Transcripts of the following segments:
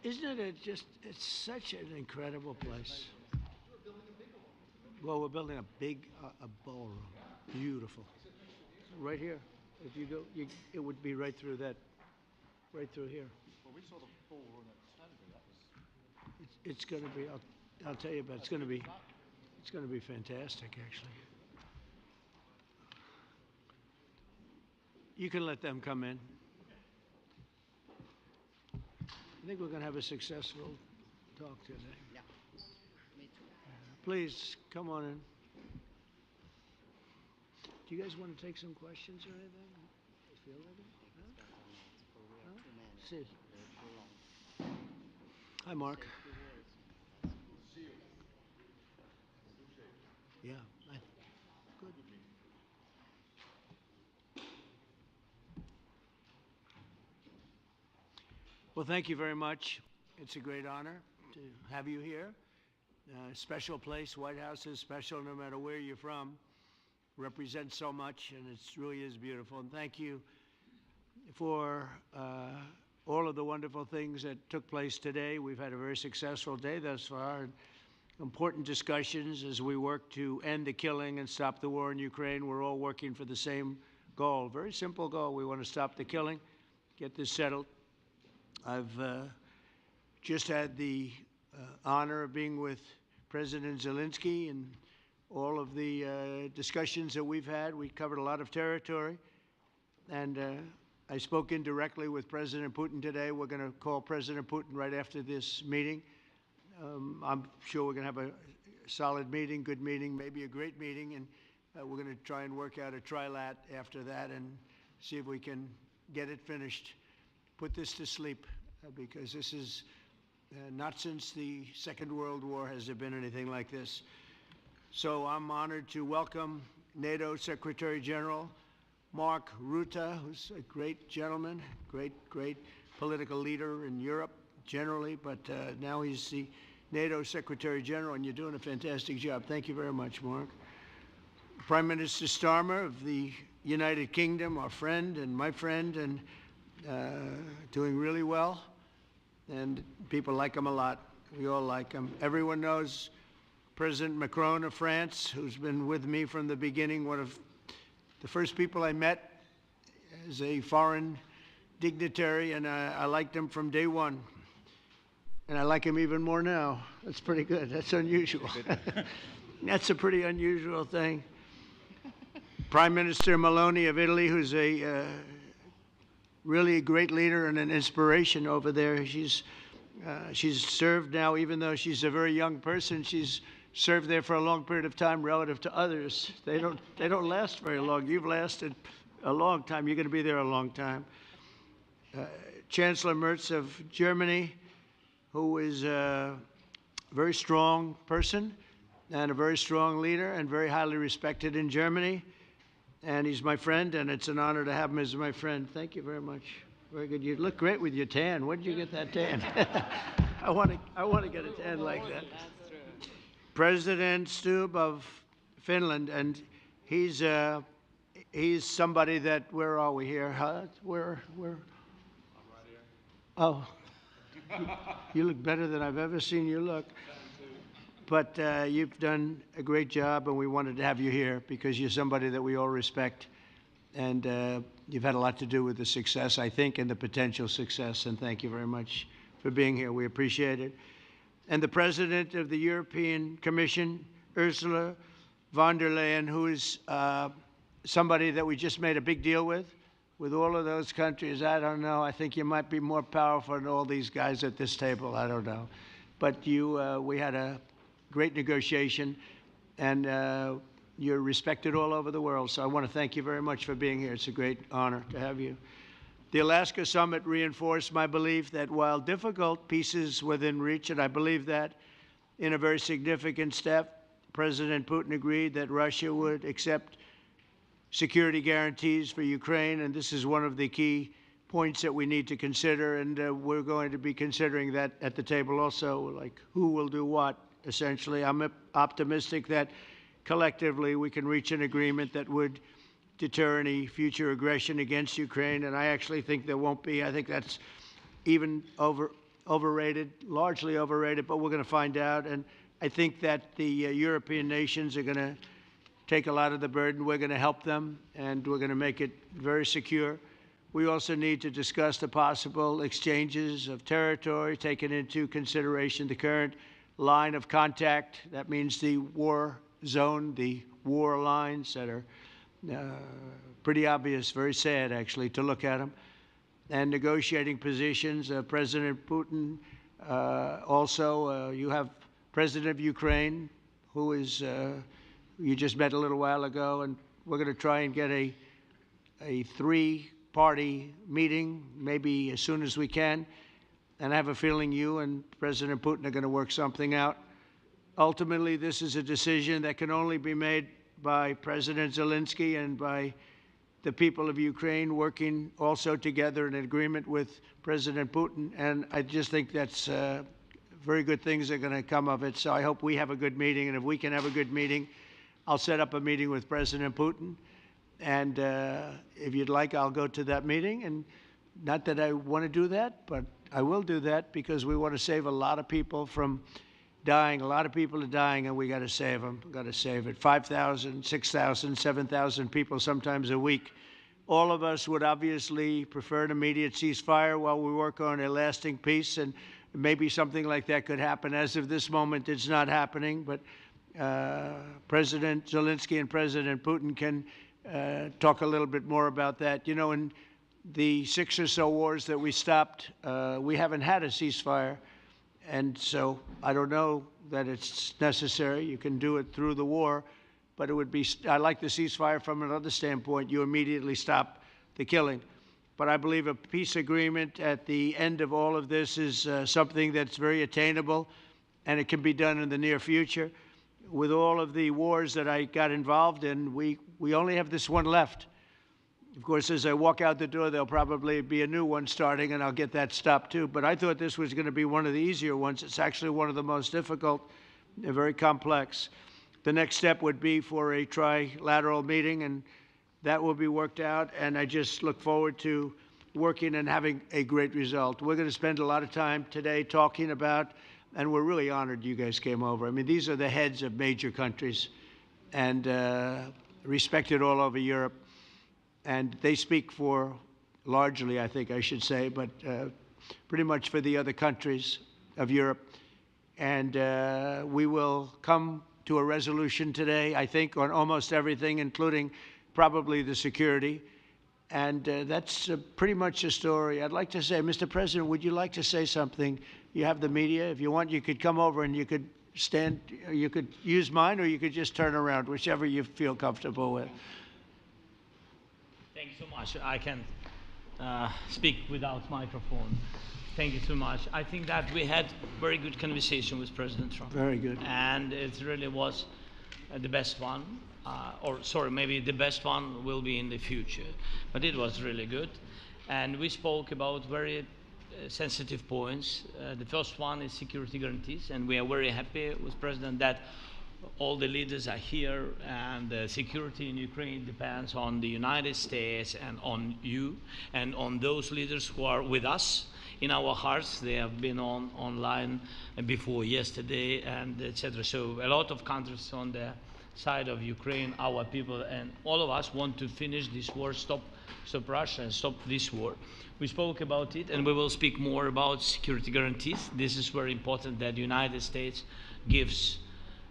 Isn't it it's such an incredible place. Well, we're building a big a ballroom. Beautiful. Right here. If you go, it would be right through that, right through here. Well, we saw the ballroom at Stanley. That was. It's going to be, I'll tell you, but it's going to be fantastic, actually. You can let them come in. I think we're going to have a successful talk today. Yeah, me too. Please, come on in. Do you guys want to take some questions or anything? Feel ready? Huh? See. Hi, Mark. Yeah. Good. Well, thank you very much. It's a great honor to have you here. Special place. White House is special no matter where you're from. Represents so much, and it really is beautiful. And thank you for all of the wonderful things that took place today. We've had a very successful day thus far. Important discussions as we work to end the killing and stop the war in Ukraine. We're all working for the same goal, very simple goal. We want to stop the killing, get this settled. I've just had the honor of being with President Zelenskyy and all of the discussions that we've had. We covered a lot of territory, and I spoke indirectly with President Putin today. We're going to call President Putin right after this meeting. I'm sure we're going to have a solid meeting, good meeting, maybe a great meeting, and we're going to try and work out a trilat after that and see if we can get it finished, put this to sleep, because this is not since the Second World War has there been anything like this. So I'm honored to welcome NATO Secretary General Mark Rutte, who's a great gentleman, great political leader in Europe generally, but now he's the NATO Secretary General, and you're doing a fantastic job. Thank you very much, Mark. Prime Minister Starmer of the United Kingdom, our friend and my friend, and doing really well, and people like him a lot. We all like him. Everyone knows President Macron of France, who's been with me from the beginning, one of the first people I met as a foreign dignitary, and I liked him from day one. And I like him even more now. That's pretty good. That's unusual. That's a pretty unusual thing. Prime Minister Meloni of Italy, who's a really a great leader and an inspiration over there. She's served now, even though she's a very young person, she's served there for a long period of time relative to others. They don't last very long. You've lasted a long time. You're going to be there a long time. Chancellor Merz of Germany, who is a very strong person and a very strong leader and very highly respected in Germany. And he's my friend, and it's an honor to have him as my friend. Thank you very much. Very good. You look great with your tan. Where did you get that tan? I want to get a tan like that. President Stubb of Finland, and he's somebody that, where are we here? Huh? Where? I'm right here. Oh, you look better than I've ever seen you look. But you've done a great job, and we wanted to have you here because you're somebody that we all respect, and you've had a lot to do with the success, I think, and the potential success, and thank you very much for being here. We appreciate it. And the President of the European Commission, Ursula von der Leyen, who is somebody that we just made a big deal with all of those countries. I don't know. I think you might be more powerful than all these guys at this table. I don't know. But we had a great negotiation, and you're respected all over the world. So I want to thank you very much for being here. It's a great honor to have you. The Alaska Summit reinforced my belief that while difficult, peace is within reach, and I believe that in a very significant step, President Putin agreed that Russia would accept security guarantees for Ukraine, and this is one of the key points that we need to consider, and we're going to be considering that at the table also, like who will do what, essentially. I'm optimistic that collectively we can reach an agreement that would deter any future aggression against Ukraine, and I actually think there won't be. I think that's even overrated, largely overrated, but we're going to find out. And I think that the European nations are going to take a lot of the burden. We're going to help them, and we're going to make it very secure. We also need to discuss the possible exchanges of territory, taking into consideration the current line of contact. That means the war zone, the war lines that are pretty obvious, very sad, actually, to look at them. And negotiating positions. President Putin, also, you have President of Ukraine, who is, you just met a little while ago, and we're going to try and get a three-party meeting, maybe as soon as we can. And I have a feeling you and President Putin are going to work something out. Ultimately, this is a decision that can only be made by President Zelenskyy and by the people of Ukraine working also together in agreement with President Putin. And I just think that's very good things are going to come of it. So I hope we have a good meeting. And if we can have a good meeting, I'll set up a meeting with President Putin. And if you'd like, I'll go to that meeting. And not that I want to do that, but I will do that because we want to save a lot of people from dying. A lot of people are dying, and we got to save them. Got to save it. 5,000, 6,000, 7,000 people sometimes a week. All of us would obviously prefer an immediate ceasefire while we work on a lasting peace, and maybe something like that could happen. As of this moment, it's not happening, but President Zelenskyy and President Putin can talk a little bit more about that. You know, in the 6 or so wars that we stopped, we haven't had a ceasefire. And so I don't know that it's necessary. You can do it through the war, but it would be, I like the ceasefire from another standpoint. You immediately stop the killing. But I believe a peace agreement at the end of all of this is something that's very attainable, and it can be done in the near future. With all of the wars that I got involved in, we only have this one left. Of course, as I walk out the door, there'll probably be a new one starting, and I'll get that stopped too. But I thought this was going to be one of the easier ones. It's actually one of the most difficult. They're very complex. The next step would be for a trilateral meeting, and that will be worked out. And I just look forward to working and having a great result. We're going to spend a lot of time today talking about, and we're really honored you guys came over. I mean, these are the heads of major countries and respected all over Europe. And they speak for, largely, I think I should say, but pretty much for the other countries of Europe. And we will come to a resolution today, I think, on almost everything, including probably the security. And that's pretty much the story. I'd like to say, Mr. President, would you like to say something? You have the media. If you want, you could come over and you could stand, you could use mine, or you could just turn around, whichever you feel comfortable with. Thank you so much. I can speak without microphone. Thank you so much. I think that we had very good conversation with President Trump. Very good. And it really was the best one. Or sorry, maybe the best one will be in the future. But it was really good. And we spoke about very sensitive points. The first one is security guarantees. And we are very happy with President that all the leaders are here, and the security in Ukraine depends on the United States and on you and on those leaders who are with us in our hearts. They have been online before yesterday, and etc. So a lot of countries on the side of Ukraine, our people, and all of us want to finish this war, stop Russia and stop this war. We spoke about it, and we will speak more about security guarantees. This is very important that the United States gives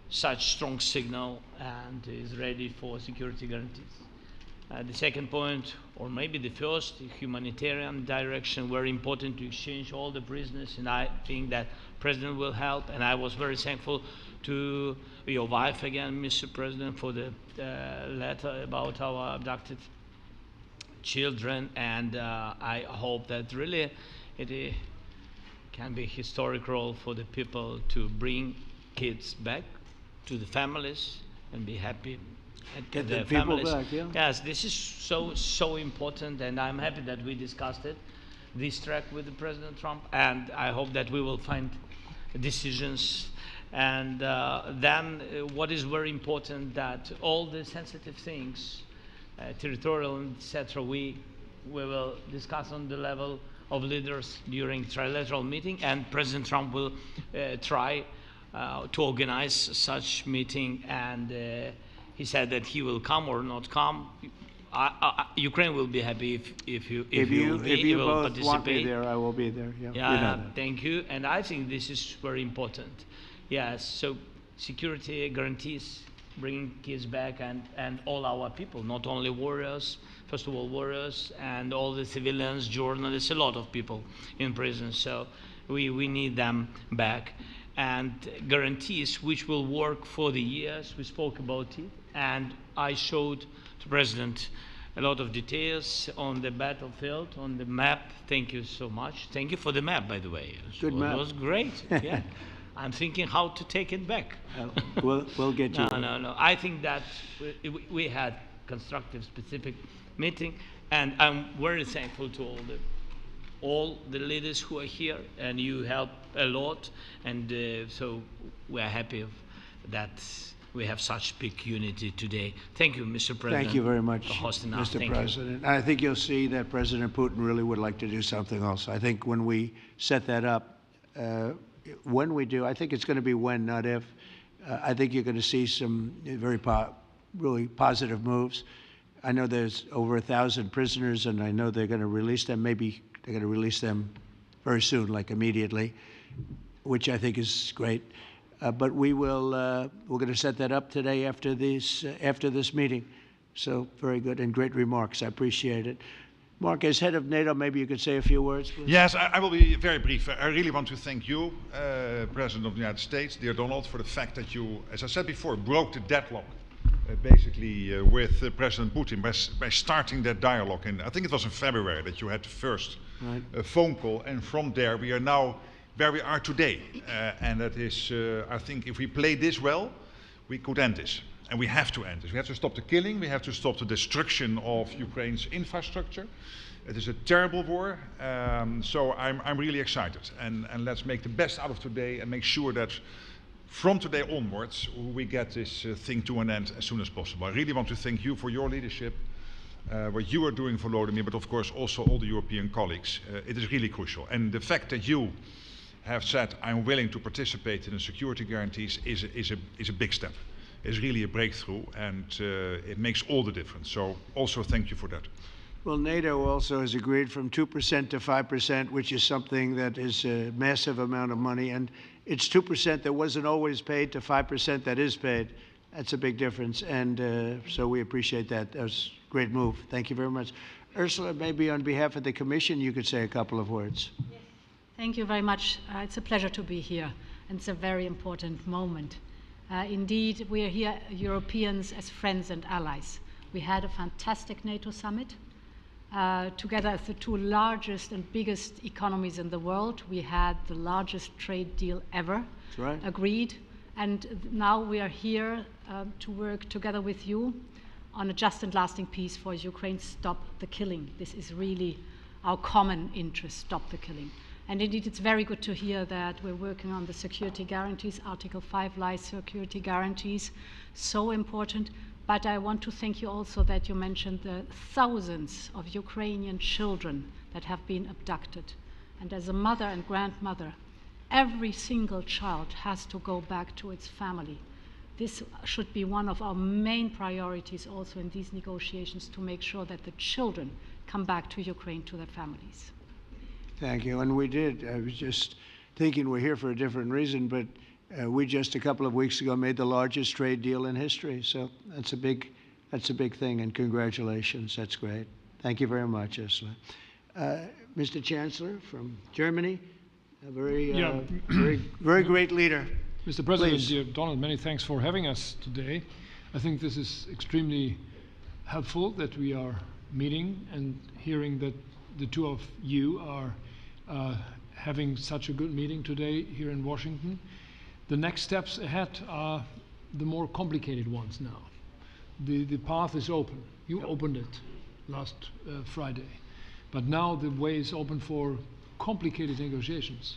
such strong signal and is ready for security guarantees. The second point, or maybe the first, the humanitarian direction, very important to exchange all the prisoners, and I think that President will help. And I was very thankful to your wife again, Mr. President, for the letter about our abducted children, and I hope that really it can be a historic role for the people to bring kids back to the families and be happy at Get their the people families. back, yeah. Yes, this is so important, and I'm happy that we discussed it, this track with the President Trump, and I hope that we will find decisions. And then what is very important, that all the sensitive things, territorial, etc., we will discuss on the level of leaders during trilateral meeting, and President Trump will try to organize such meeting, and he said that he will come or not come. Ukraine will be happy if you will both participate. want me there, I will be there. Yeah, Yeah, you know that. thank you. And I think this is very important. Yes, so security guarantees, bringing kids back, and all our people, not only warriors, first of all warriors, and all the civilians, journalists, a lot of people in prison. So we need them back. And guarantees which will work for the years. We spoke about it, and I showed the President a lot of details on the battlefield, on the map. Thank you so much. Thank you for the map, by the way. Good map. It was great. Yeah. I'm thinking how to take it back. We'll get you. No. I think that we had constructive, specific meeting, and I'm very thankful to all the leaders who are here, and you help a lot, and so we are happy that we have such big unity today. Thank you, Mr. President. Thank you very much, for hosting us. Mr. Thank President. I think you'll see that President Putin really would like to do something else. I think when we set that up, when we do, I think it's going to be when, not if. I think you're going to see some really positive moves. I know there's over 1,000 prisoners, and I know they're going to release them. Maybe they're going to release them very soon, like immediately, which I think is great. But we're going to set that up today after this meeting. So very good and great remarks. I appreciate it. Mark, as head of NATO, maybe you could say a few words, please. Yes, I will be very brief. I really want to thank you, President of the United States, dear Donald, for the fact that you, as I said before, broke the deadlock basically with President Putin by starting that dialogue. And I think it was in February that you had the first phone call, and from there we are now where we are today. And that is, I think if we play this well, we could end this. And we have to end this. We have to stop the killing. We have to stop the destruction of Ukraine's infrastructure. It is a terrible war. So I'm really excited. And let's make the best out of today and make sure that from today onwards, we get this thing to an end as soon as possible. I really want to thank you for your leadership, what you are doing for Volodymyr, but of course also all the European colleagues. It is really crucial. And the fact that you have said, I'm willing to participate in the security guarantees is a big step. It's really a breakthrough, and it makes all the difference. So also thank you for that. Well, NATO also has agreed from 2% to 5%, which is something that is a massive amount of money. And it's 2% that wasn't always paid to 5% that is paid. That's a big difference. And so we appreciate that. That was a great move. Thank you very much. Ursula, maybe on behalf of the Commission, you could say a couple of words. Yes. Thank you very much. It's a pleasure to be here, and it's a very important moment. Indeed, we are here, Europeans, as friends and allies. We had a fantastic NATO summit. Together as the two largest and biggest economies in the world, we had the largest trade deal ever agreed. And now we are here to work together with you on a just and lasting peace for Ukraine. Stop the killing. This is really our common interest, stop the killing. And indeed, it's very good to hear that we're working on the security guarantees, Article 5 lies security guarantees, so important. But I want to thank you also that you mentioned the thousands of Ukrainian children that have been abducted. And as a mother and grandmother, every single child has to go back to its family. This should be one of our main priorities also in these negotiations, to make sure that the children come back to Ukraine, to their families. Thank you. And we did. I was just thinking we're here for a different reason, but we just a couple of weeks ago made the largest trade deal in history. So that's a big thing, and congratulations. That's great. Thank you very much, Ursula. Mr. Chancellor from Germany, a very great leader. Mr. President, Please. dear Donald, many thanks for having us today. I think this is extremely helpful that we are meeting and hearing that the two of you are having such a good meeting today here in Washington. The next steps ahead are the more complicated ones now. The path is open. You opened it last Friday. But now the way is open for complicated negotiations.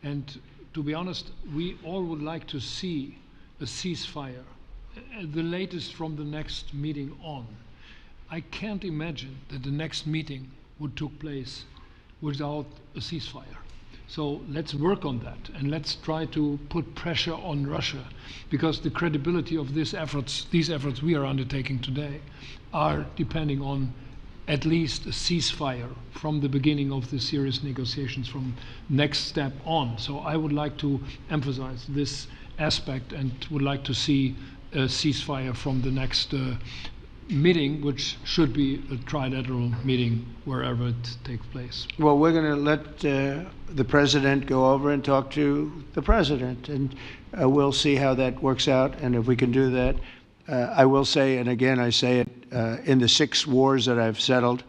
And to be honest, we all would like to see a ceasefire, the latest from the next meeting on. I can't imagine that the next meeting would take place without a ceasefire. So let's work on that, and let's try to put pressure on Russia, because the credibility of these efforts we are undertaking today, are depending on at least a ceasefire from the beginning of the serious negotiations from next step on. So I would like to emphasize this aspect and would like to see a ceasefire from the next meeting, which should be a trilateral meeting wherever it takes place. Well, we're going to let the president go over and talk to the president, and we'll see how that works out, and if we can do that. I will say, and again I say it, in the 6 wars that I've settled,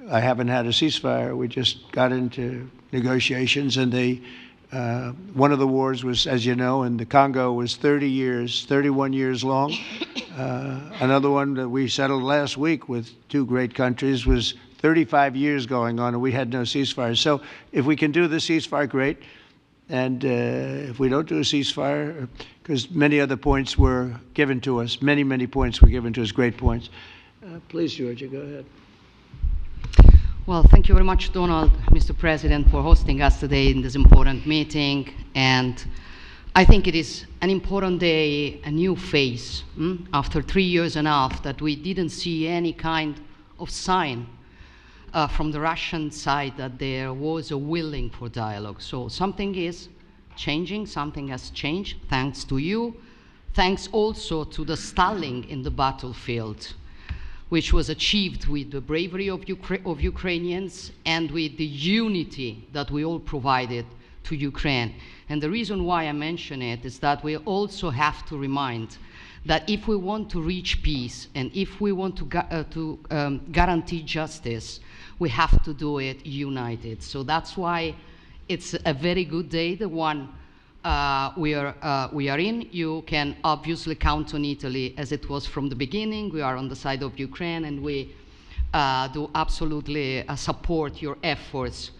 I haven't had a ceasefire. We just got into negotiations, and one of the wars was, as you know, in the Congo was 31 years long. Another one that we settled last week with 2 great countries was 35 years going on, and we had no ceasefire. So if we can do the ceasefire, great. And if we don't do a ceasefire, because many other points were given to us, many points were given to us, great points. Please, Giorgia, go ahead. Well, thank you very much, Donald, Mr. President, for hosting us today in this important meeting. And I think it is an important day, a new phase, after 3 years and a half that we didn't see any kind of sign from the Russian side that there was a willing for dialogue. So something is changing, something has changed, thanks to you. Thanks also to the stalling in the battlefield, which was achieved with the bravery of Ukrainians and with the unity that we all provided to Ukraine. And the reason why I mention it is that we also have to remind that if we want to reach peace and if we want to guarantee justice, we have to do it united. So that's why it's a very good day, the one we are in. You can obviously count on Italy as it was from the beginning. We are on the side of Ukraine, and we do absolutely support your efforts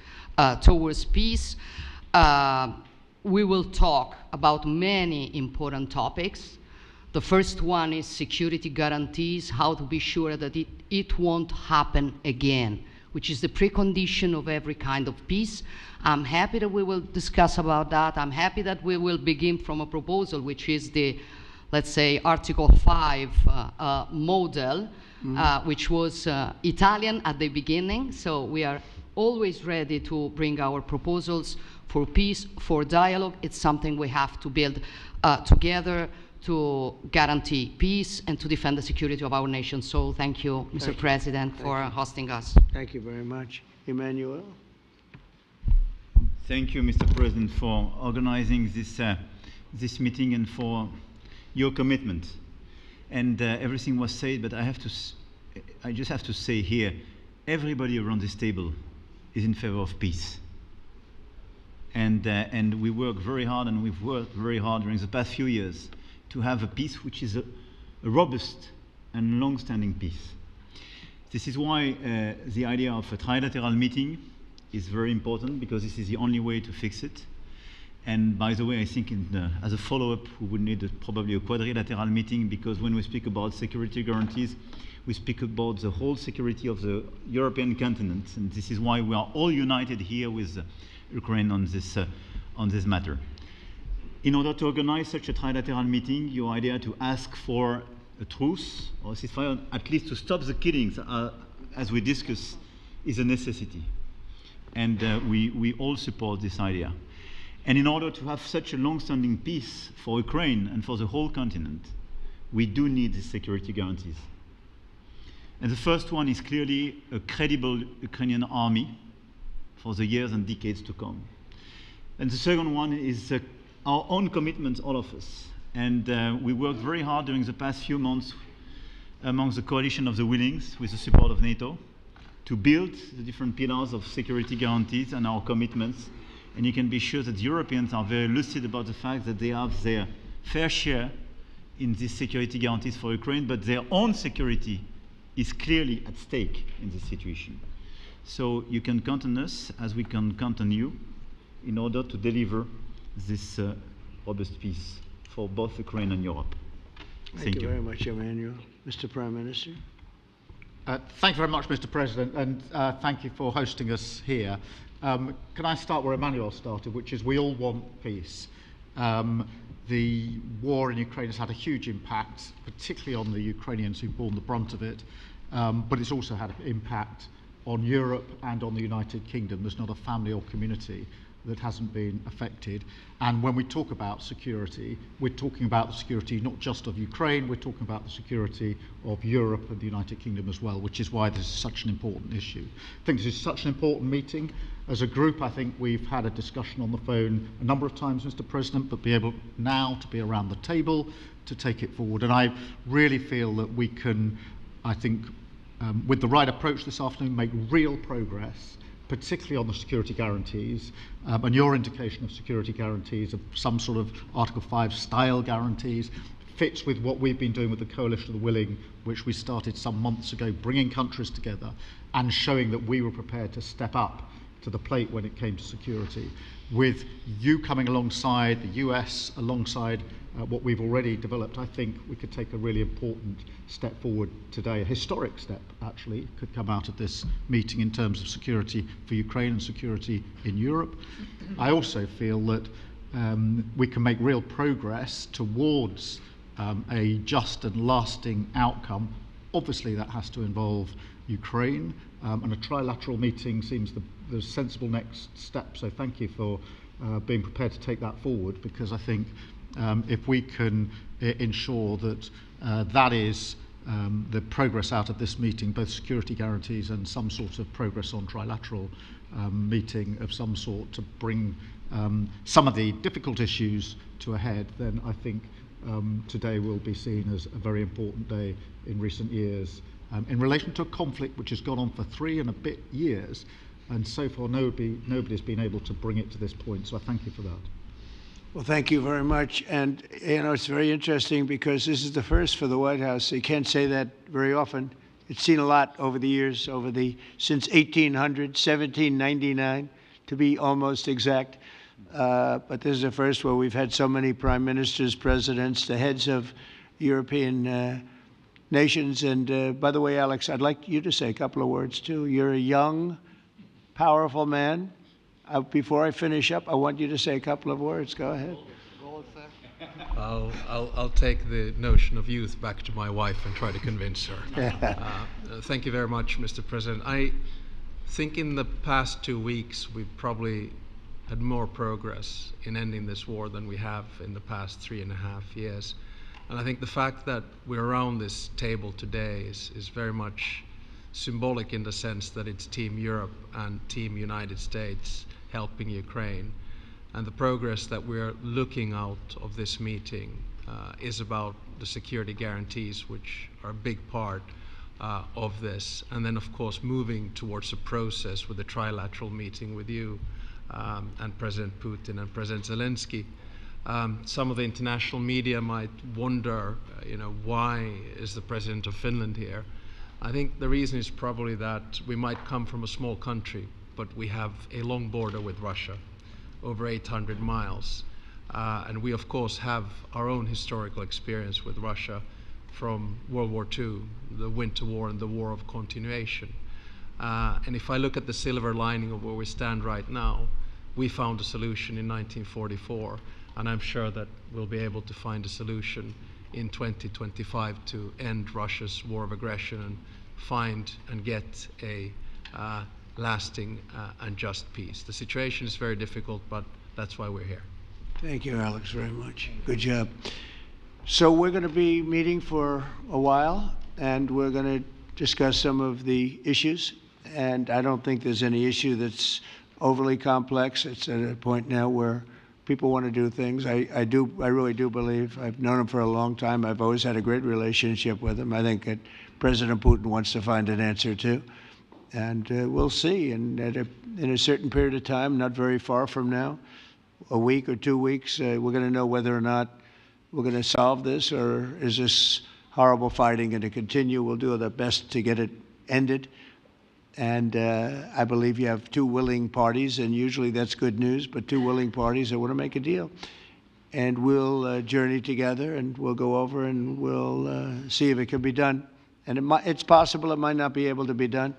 towards peace. We will talk about many important topics. The first one is security guarantees, how to be sure that it won't happen again, which is the precondition of every kind of peace. I'm happy that we will discuss about that. I'm happy that we will begin from a proposal, which is the, let's say, Article 5 model, which was Italian at the beginning. So we are always ready to bring our proposals for peace, for dialogue. It's something we have to build together to guarantee peace and to defend the security of our nation. So thank you, Mr. President, for hosting us. Thank you very much. Emmanuel? Thank you, Mr. President, for organizing this meeting and for your commitment. And everything was said, but I just have to say here, everybody around this table is in favor of peace. And we work very hard, and we've worked very hard during the past few years to have a peace which is a robust and long-standing peace. This is why the idea of a trilateral meeting is very important, because this is the only way to fix it. And by the way, I think as a follow-up, we would need probably a quadrilateral meeting, because when we speak about security guarantees, we speak about the whole security of the European continent. And this is why we are all united here with Ukraine on this matter. In order to organize such a trilateral meeting, your idea to ask for a truce or a ceasefire, at least to stop the killings, as we discussed, is a necessity. And we all support this idea. And in order to have such a long-standing peace for Ukraine and for the whole continent, we do need these security guarantees. And the first one is clearly a credible Ukrainian army for the years and decades to come. And the second one is our own commitments, all of us. And we worked very hard during the past few months amongst the coalition of the willings, with the support of NATO, to build the different pillars of security guarantees and our commitments. And you can be sure that the Europeans are very lucid about the fact that they have their fair share in these security guarantees for Ukraine, but their own security is clearly at stake in this situation. So you can count on us, as we can count on you, in order to deliver this robust peace for both Ukraine and Europe. Thank you very much, Emmanuel. Mr. Prime Minister? Thank you very much, Mr. President, and thank you for hosting us here. Can I start where Emmanuel started, which is we all want peace. The war in Ukraine has had a huge impact, particularly on the Ukrainians who've borne the brunt of it, but it's also had an impact on Europe and on the United Kingdom. There's not a family or community that hasn't been affected. And when we talk about security, we're talking about the security not just of Ukraine, we're talking about the security of Europe and the United Kingdom as well, which is why this is such an important issue. I think this is such an important meeting. As a group, I think we've had a discussion on the phone a number of times, Mr. President, but be able now to be around the table to take it forward. And I really feel that we can, I think, with the right approach this afternoon, make real progress, particularly on the security guarantees, and your indication of security guarantees, of some sort of Article 5 style guarantees, fits with what we've been doing with the Coalition of the Willing, which we started some months ago, bringing countries together and showing that we were prepared to step up to the plate when it came to security. With you coming alongside, the US alongside what we've already developed, I think we could take a really important step forward today. A historic step, actually, could come out of this meeting in terms of security for Ukraine and security in Europe. I also feel that we can make real progress towards a just and lasting outcome. Obviously, that has to involve Ukraine, and a trilateral meeting seems the sensible next step. So thank you for being prepared to take that forward, because I think if we can ensure that that is the progress out of this meeting, both security guarantees and some sort of progress on trilateral meeting of some sort to bring some of the difficult issues to a head, then I think today will be seen as a very important day in recent years in relation to a conflict which has gone on for 3 and a bit years, and so far nobody's been able to bring it to this point. So I thank you for that. Well, thank you very much. And, you know, it's very interesting because this is the first for the White House. You can't say that very often. It's seen a lot over the years, since 1800, 1799, to be almost exact. But this is the first where we've had so many prime ministers, presidents, the heads of European nations. And by the way, Alex, I'd like you to say a couple of words, too. You're a young, powerful man. Before I finish up, I want you to say a couple of words. Go ahead. I'll take the notion of youth back to my wife and try to convince her. Thank you very much, Mr. President. I think in the past 2 weeks we've probably had more progress in ending this war than we have in the past 3.5 years. And I think the fact that we're around this table today is very much symbolic in the sense that it's Team Europe and Team United States helping Ukraine. And the progress that we're looking out of this meeting is about the security guarantees, which are a big part of this. And then, of course, moving towards a process with a trilateral meeting with you and President Putin and President Zelenskyy. Some of the international media might wonder, why is the President of Finland here? I think the reason is probably that we might come from a small country, but we have a long border with Russia, over 800 miles. And we, of course, have our own historical experience with Russia from World War II, the Winter War and the War of Continuation. And if I look at the silver lining of where we stand right now, we found a solution in 1944, and I'm sure that we'll be able to find a solution in 2025 to end Russia's war of aggression and find and get a lasting and just peace. The situation is very difficult, but that's why we're here. Thank you, Alex, very much. Good job. So we're going to be meeting for a while, and we're going to discuss some of the issues. And I don't think there's any issue that's overly complex. It's at a point now where people want to do things. I really do believe. I've known him for a long time. I've always had a great relationship with him. I think that President Putin wants to find an answer too. And we'll see. And in a certain period of time, not very far from now, a week or 2 weeks, we're going to know whether or not we're going to solve this, or is this horrible fighting going to continue. We'll do our best to get it ended. And I believe you have 2 willing parties, and usually that's good news, but 2 willing parties that want to make a deal. And we'll journey together, and we'll go over, and we'll see if it can be done. And it's possible it might not be able to be done.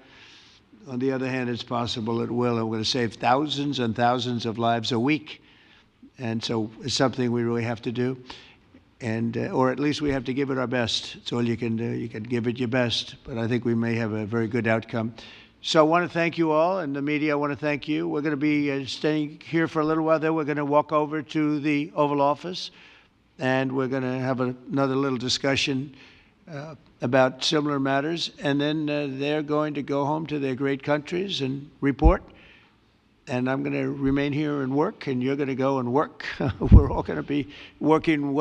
On the other hand, it's possible it will, and we're going to save thousands and thousands of lives a week. And so it's something we really have to do. And, or at least we have to give it our best. It's all you can do. You can give it your best. But I think we may have a very good outcome. So I want to thank you all, and the media, I want to thank you. We're going to be staying here for a little while. Then we're going to walk over to the Oval Office, and we're going to have another little discussion about similar matters. And then they're going to go home to their great countries and report. And I'm going to remain here and work, and you're going to go and work. We're all going to be working.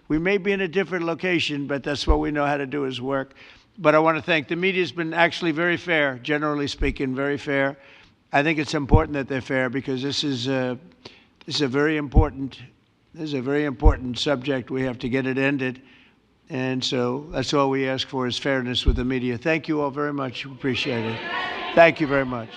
We may be in a different location, but that's what we know how to do is work. But I want to thank the media. Has been actually very fair, generally speaking, very fair. I think it's important that they're fair because this is a very important subject. We have to get it ended, and so that's all we ask for is fairness with the media. Thank you all very much. Appreciate it. Thank you very much.